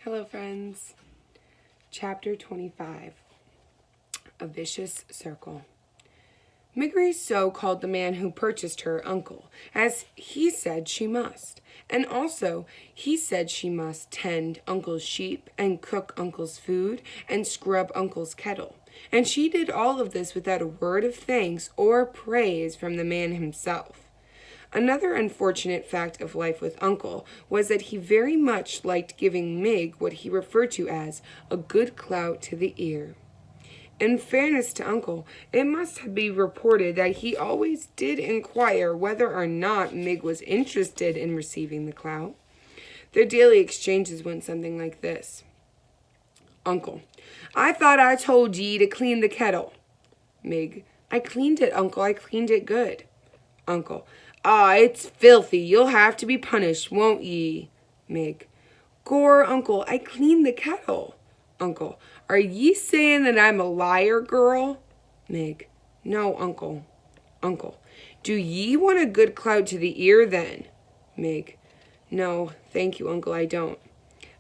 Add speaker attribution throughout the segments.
Speaker 1: Hello, friends. Chapter 25. A Vicious Circle. Miggery So called the man who purchased her uncle, as he said she must. And also, he said she must tend uncle's sheep, and cook uncle's food, and scrub uncle's kettle. And she did all of this without a word of thanks or praise from the man himself. Another unfortunate fact of life with Uncle was that he very much liked giving Mig what he referred to as a good clout to the ear. In fairness to Uncle, it must be reported that he always did inquire whether or not Mig was interested in receiving the clout. Their daily exchanges went something like this. Uncle: I thought I told ye to clean the kettle. Mig: I cleaned it, Uncle. I cleaned it good. Uncle: Ah, it's filthy. You'll have to be punished, won't ye? Mig: Gore, Uncle, I cleaned the kettle. Uncle: Are ye saying that I'm a liar, girl? Mig: No, Uncle. Uncle: Do ye want a good clout to the ear, then? Mig: No, thank you, Uncle, I don't.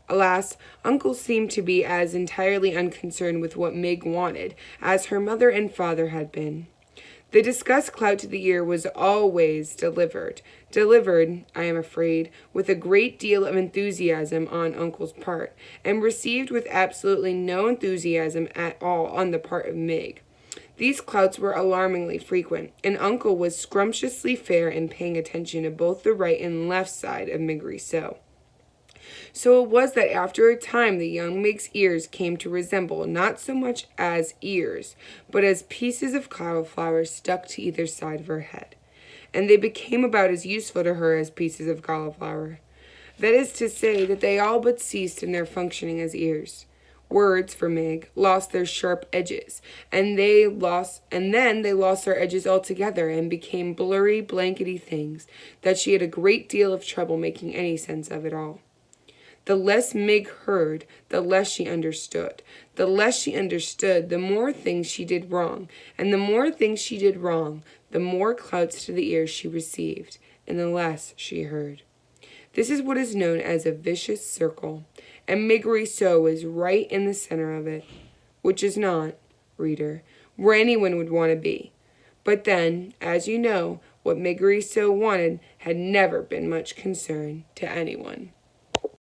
Speaker 1: Alas, Uncle seemed to be as entirely unconcerned with what Mig wanted as her mother and father had been. The discussed clout to the ear was always delivered, I am afraid, with a great deal of enthusiasm on Uncle's part, and received with absolutely no enthusiasm at all on the part of Mig. These clouts were alarmingly frequent, and Uncle was scrumptiously fair in paying attention to both the right and left side of Miggery So. So it was that after a time the young Mig's ears came to resemble not so much as ears, but as pieces of cauliflower stuck to either side of her head, and they became about as useful to her as pieces of cauliflower. That is to say that they all but ceased in their functioning as ears. Words, for Mig, lost their sharp edges, and then they lost their edges altogether and became blurry, blankety things that she had a great deal of trouble making any sense of at all. The less Mig heard, the less she understood. The less she understood, the more things she did wrong. And the more things she did wrong, the more clouts to the ears she received, and the less she heard. This is what is known as a vicious circle, and Miggery So is right in the center of it, which is not, reader, where anyone would want to be. But then, as you know, what Miggery So wanted had never been much concern to anyone.